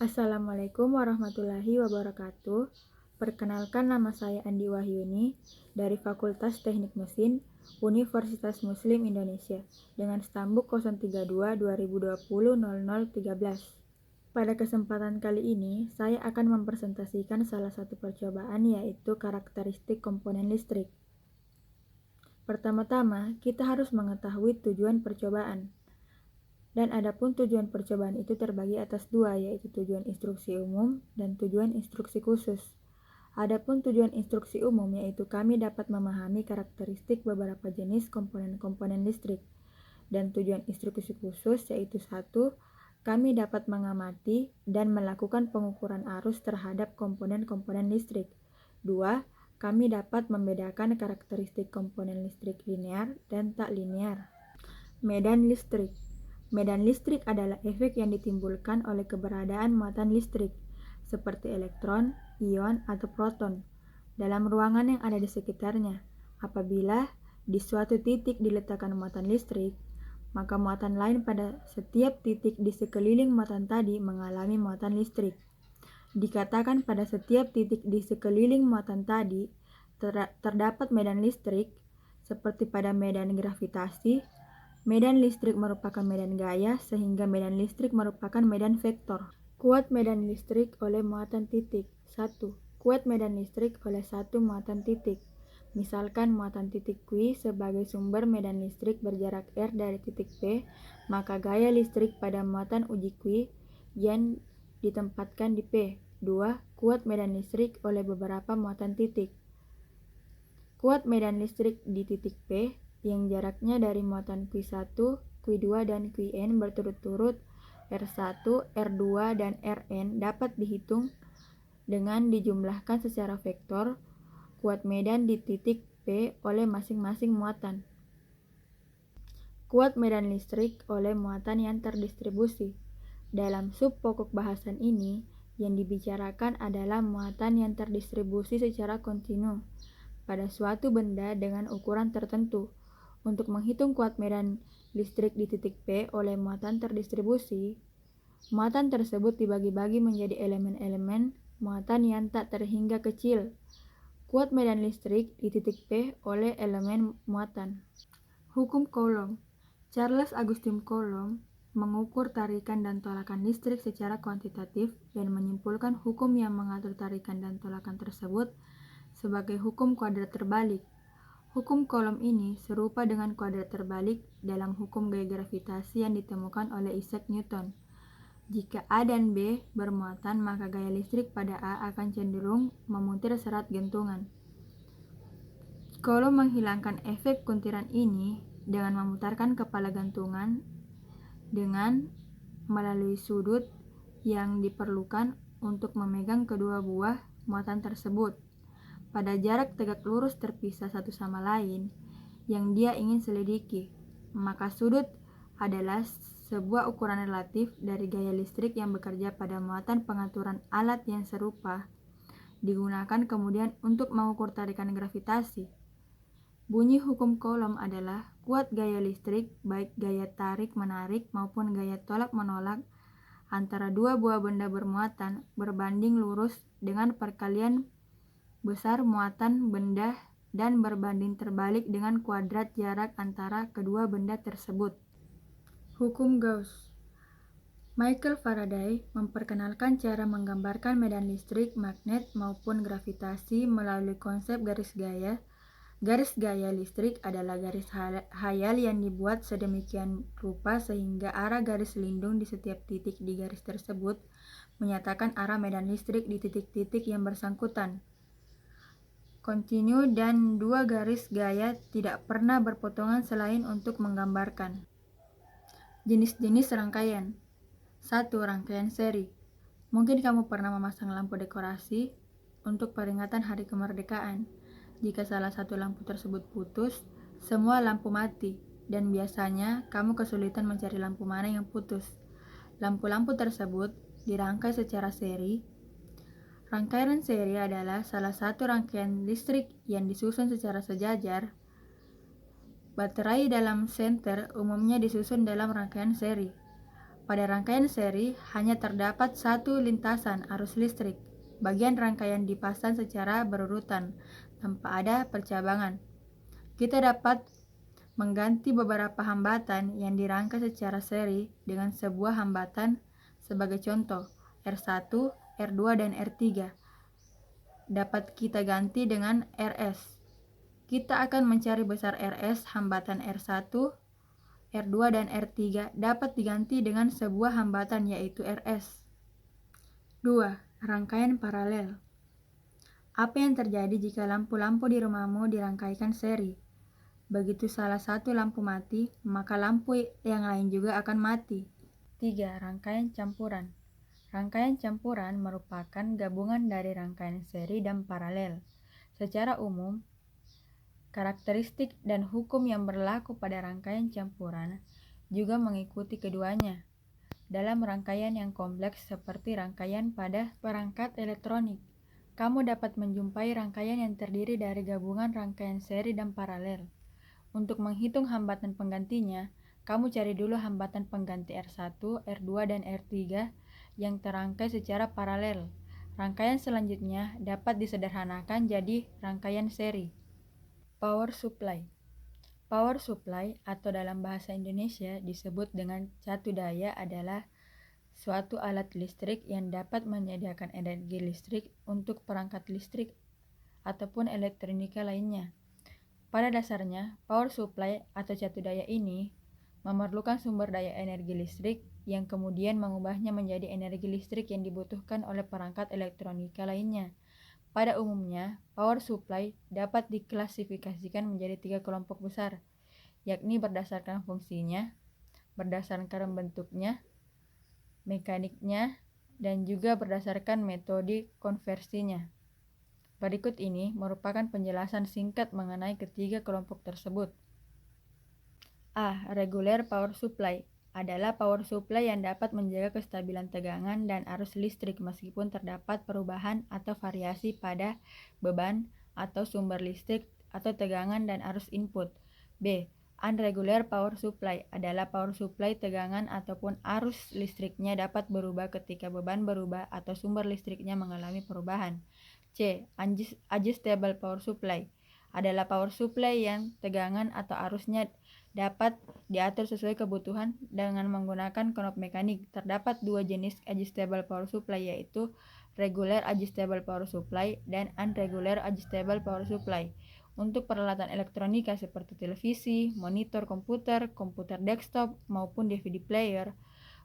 Assalamualaikum warahmatullahi wabarakatuh. Perkenalkan, nama saya Andi Wahyuni dari Fakultas Teknik Mesin Universitas Muslim Indonesia dengan stambuk 032-2020-0013. Pada kesempatan kali ini, saya akan mempresentasikan salah satu percobaan, yaitu karakteristik komponen listrik. Pertama-tama, kita harus mengetahui tujuan percobaan. Dan adapun tujuan percobaan itu terbagi atas dua, yaitu tujuan instruksi umum dan tujuan instruksi khusus. Adapun tujuan instruksi umum yaitu kami dapat memahami karakteristik beberapa jenis komponen-komponen listrik. Dan tujuan instruksi khusus yaitu 1. Kami dapat mengamati dan melakukan pengukuran arus terhadap komponen-komponen listrik. 2. Kami dapat membedakan karakteristik komponen listrik linear dan tak linear. Medan listrik. Medan listrik adalah efek yang ditimbulkan oleh keberadaan muatan listrik, seperti elektron, ion, atau proton, dalam ruangan yang ada di sekitarnya. Apabila di suatu titik diletakkan muatan listrik, maka muatan lain pada setiap titik di sekeliling muatan tadi mengalami muatan listrik. Dikatakan pada setiap titik di sekeliling muatan tadi terdapat medan listrik, seperti pada medan gravitasi. Medan listrik merupakan medan gaya, sehingga medan listrik merupakan medan vektor. Kuat medan listrik oleh muatan titik. 1. Kuat medan listrik oleh satu muatan titik. Misalkan muatan titik Q sebagai sumber medan listrik berjarak R dari titik P, maka gaya listrik pada muatan uji Q yang ditempatkan di P. 2. Kuat medan listrik oleh beberapa muatan titik. Kuat medan listrik di titik P yang jaraknya dari muatan Q1, Q2, dan Qn berturut-turut R1, R2, dan Rn dapat dihitung dengan dijumlahkan secara vektor kuat medan di titik P oleh masing-masing muatan. Kuat medan listrik oleh muatan yang terdistribusi. Dalam sub pokok bahasan ini, yang dibicarakan adalah muatan yang terdistribusi secara kontinu pada suatu benda dengan ukuran tertentu. Untuk menghitung kuat medan listrik di titik P oleh muatan terdistribusi, muatan tersebut dibagi-bagi menjadi elemen-elemen muatan yang tak terhingga kecil. Kuat medan listrik di titik P oleh elemen muatan. Hukum Coulomb. Charles Augustin Coulomb mengukur tarikan dan tolakan listrik secara kuantitatif dan menyimpulkan hukum yang mengatur tarikan dan tolakan tersebut sebagai hukum kuadrat terbalik. Hukum Coulomb ini serupa dengan kuadrat terbalik dalam hukum gaya gravitasi yang ditemukan oleh Isaac Newton. Jika A dan B bermuatan, maka gaya listrik pada A akan cenderung memuntir serat gantungan. Coulomb menghilangkan efek kuntiran ini dengan memutarkan kepala gantungan dengan melalui sudut yang diperlukan untuk memegang kedua buah muatan tersebut pada jarak tegak lurus terpisah satu sama lain yang dia ingin selidiki. Maka sudut adalah sebuah ukuran relatif dari gaya listrik yang bekerja pada muatan. Pengaturan alat yang serupa digunakan kemudian untuk mengukur tarikan gravitasi. Bunyi hukum Coulomb adalah kuat gaya listrik, baik gaya tarik-menarik maupun gaya tolak-menolak antara dua buah benda bermuatan, berbanding lurus dengan perkalian besar muatan benda dan berbanding terbalik dengan kuadrat jarak antara kedua benda tersebut. Hukum Gauss. Michael Faraday memperkenalkan cara menggambarkan medan listrik, magnet, maupun gravitasi melalui konsep garis gaya. Garis gaya listrik adalah garis hayal yang dibuat sedemikian rupa sehingga arah garis lindung di setiap titik di garis tersebut menyatakan arah medan listrik di titik-titik yang bersangkutan. Kontinu dan dua garis gaya tidak pernah berpotongan selain untuk menggambarkan. Jenis-jenis rangkaian. 1. Rangkaian seri. Mungkin kamu pernah memasang lampu dekorasi untuk peringatan hari kemerdekaan. Jika salah satu lampu tersebut putus, semua lampu mati, dan biasanya kamu kesulitan mencari lampu mana yang putus. Lampu-lampu tersebut dirangkai secara seri. Rangkaian seri adalah salah satu rangkaian listrik yang disusun secara sejajar. Baterai dalam senter umumnya disusun dalam rangkaian seri. Pada rangkaian seri hanya terdapat satu lintasan arus listrik. Bagian rangkaian dipasang secara berurutan tanpa ada percabangan. Kita dapat mengganti beberapa hambatan yang dirangkai secara seri dengan sebuah hambatan sebagai contoh R1, R2, dan R3. Dapat kita ganti dengan RS. Kita akan mencari besar RS hambatan R1, R2, dan R3 dapat diganti dengan sebuah hambatan yaitu RS. 2. Rangkaian paralel. Apa yang terjadi jika lampu-lampu di rumahmu dirangkaikan seri? Begitu salah satu lampu mati, maka lampu yang lain juga akan mati. 3. Rangkaian campuran. Rangkaian campuran merupakan gabungan dari rangkaian seri dan paralel. Secara umum, karakteristik dan hukum yang berlaku pada rangkaian campuran juga mengikuti keduanya. Dalam rangkaian yang kompleks seperti rangkaian pada perangkat elektronik, kamu dapat menjumpai rangkaian yang terdiri dari gabungan rangkaian seri dan paralel. Untuk menghitung hambatan penggantinya, kamu cari dulu hambatan pengganti R1, R2, dan R3 yang terangkai secara paralel. Rangkaian selanjutnya dapat disederhanakan jadi rangkaian seri. Power supply. Power supply atau dalam bahasa Indonesia disebut dengan catu daya adalah suatu alat listrik yang dapat menyediakan energi listrik untuk perangkat listrik ataupun elektronika lainnya. Pada dasarnya, power supply atau catu daya ini memerlukan sumber daya energi listrik yang kemudian mengubahnya menjadi energi listrik yang dibutuhkan oleh perangkat elektronika lainnya. Pada umumnya, power supply dapat diklasifikasikan menjadi 3 kelompok besar, yakni berdasarkan fungsinya, berdasarkan bentuknya, mekaniknya, dan juga berdasarkan metode konversinya. Berikut ini merupakan penjelasan singkat mengenai ketiga kelompok tersebut. A. Regular power supply adalah power supply yang dapat menjaga kestabilan tegangan dan arus listrik meskipun terdapat perubahan atau variasi pada beban atau sumber listrik atau tegangan dan arus input. B. Unregular power supply adalah power supply tegangan ataupun arus listriknya dapat berubah ketika beban berubah atau sumber listriknya mengalami perubahan. C. Adjustable power supply adalah power supply yang tegangan atau arusnya dapat diatur sesuai kebutuhan dengan menggunakan knob mekanik. Terdapat dua jenis adjustable power supply yaitu regular adjustable power supply dan unregular adjustable power supply. Untuk peralatan elektronika seperti televisi, monitor komputer, komputer desktop, maupun DVD player,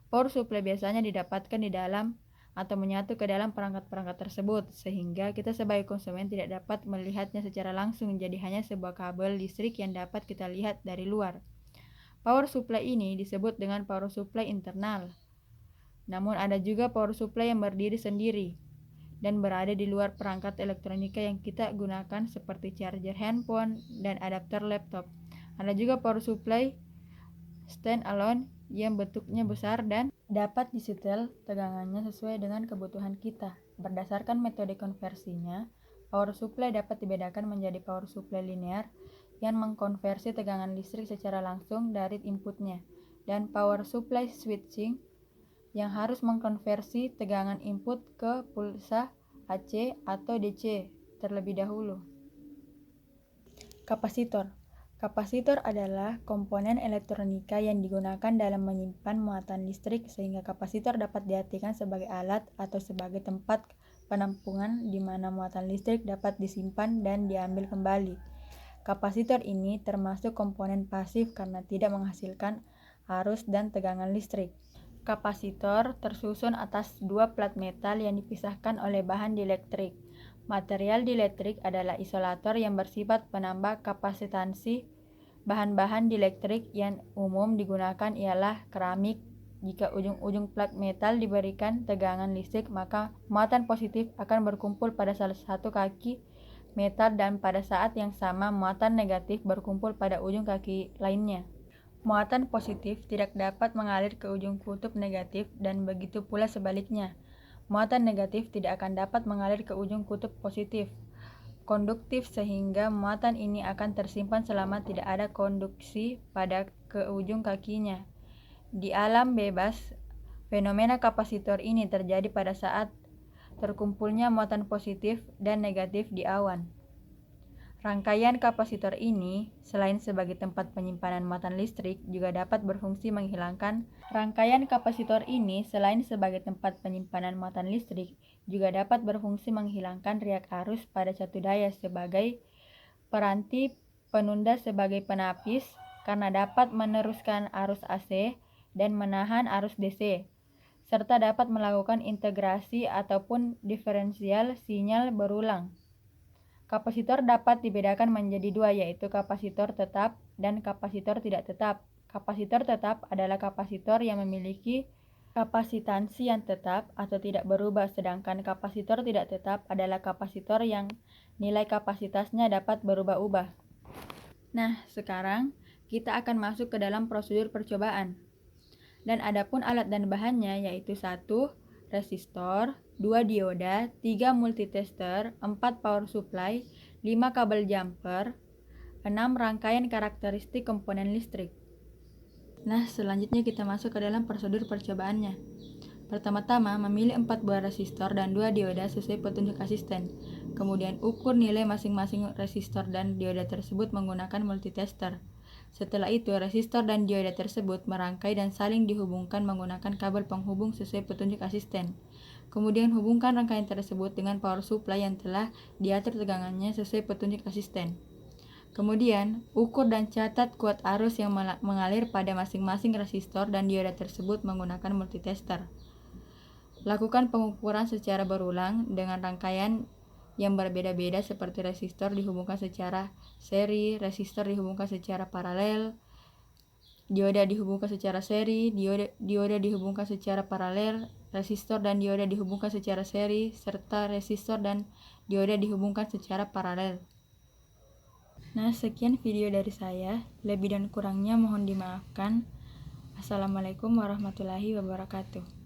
power supply biasanya didapatkan di dalam atau menyatu ke dalam perangkat-perangkat tersebut, sehingga kita sebagai konsumen tidak dapat melihatnya secara langsung, jadi hanya sebuah kabel listrik yang dapat kita lihat dari luar. Power supply ini disebut dengan power supply internal. Namun ada juga power supply yang berdiri sendiri dan berada di luar perangkat elektronika yang kita gunakan seperti charger handphone dan adapter laptop. Ada juga power supply stand-alone yang bentuknya besar dan dapat disetel tegangannya sesuai dengan kebutuhan kita. Berdasarkan metode konversinya, power supply dapat dibedakan menjadi power supply linear yang mengkonversi tegangan listrik secara langsung dari inputnya, dan power supply switching yang harus mengkonversi tegangan input ke pulsa AC atau DC terlebih dahulu. Kapasitor. Kapasitor adalah komponen elektronika yang digunakan dalam menyimpan muatan listrik, sehingga kapasitor dapat diartikan sebagai alat atau sebagai tempat penampungan di mana muatan listrik dapat disimpan dan diambil kembali. Kapasitor ini termasuk komponen pasif karena tidak menghasilkan arus dan tegangan listrik. Kapasitor tersusun atas dua plat metal yang dipisahkan oleh bahan dieelektrik. Material dieelektrik adalah isolator yang bersifat penambah kapasitansi. Bahan-bahan dieelektrik yang umum digunakan ialah keramik. Jika ujung-ujung plat metal diberikan tegangan listrik, maka muatan positif akan berkumpul pada salah satu kaki metal dan pada saat yang sama muatan negatif berkumpul pada ujung kaki lainnya. Muatan positif tidak dapat mengalir ke ujung kutub negatif dan begitu pula sebaliknya. Muatan negatif tidak akan dapat mengalir ke ujung kutub positif konduktif, sehingga muatan ini akan tersimpan selama tidak ada konduksi pada ke ujung kakinya. Di alam bebas Fenomena kapasitor ini terjadi pada saat terkumpulnya muatan positif dan negatif di awan. Rangkaian kapasitor ini, selain sebagai tempat penyimpanan muatan listrik, juga dapat berfungsi menghilangkan riak arus pada catu daya sebagai peranti penunda sebagai penapis karena dapat meneruskan arus AC dan menahan arus DC, serta dapat melakukan integrasi ataupun diferensial sinyal berulang. Kapasitor dapat dibedakan menjadi dua, yaitu kapasitor tetap dan kapasitor tidak tetap. Kapasitor tetap adalah kapasitor yang memiliki kapasitansi yang tetap atau tidak berubah, sedangkan kapasitor tidak tetap adalah kapasitor yang nilai kapasitasnya dapat berubah-ubah. Nah, sekarang kita akan masuk ke dalam prosedur percobaan. Dan adapun alat dan bahannya yaitu 1. Resistor, 2 dioda, 3 multitester, 4 power supply, 5 kabel jumper, 6 rangkaian karakteristik komponen listrik. Nah, selanjutnya kita masuk ke dalam prosedur percobaannya. Pertama-tama, memilih 4 buah resistor dan 2 dioda sesuai petunjuk asisten. Kemudian ukur nilai masing-masing resistor dan dioda tersebut menggunakan multitester. Setelah itu, resistor dan dioda tersebut merangkai dan saling dihubungkan menggunakan kabel penghubung sesuai petunjuk asisten. Kemudian hubungkan rangkaian tersebut dengan power supply yang telah diatur tegangannya sesuai petunjuk asisten. Kemudian, ukur dan catat kuat arus yang mengalir pada masing-masing resistor dan dioda tersebut menggunakan multitester. Lakukan pengukuran secara berulang dengan rangkaian yang berbeda-beda seperti resistor dihubungkan secara seri, resistor dihubungkan secara paralel, dioda dihubungkan secara seri, dioda dihubungkan secara paralel, resistor dan dioda dihubungkan secara seri, serta resistor dan dioda dihubungkan secara paralel. Nah, sekian video dari saya. Lebih dan kurangnya mohon dimaafkan. Assalamualaikum warahmatullahi wabarakatuh.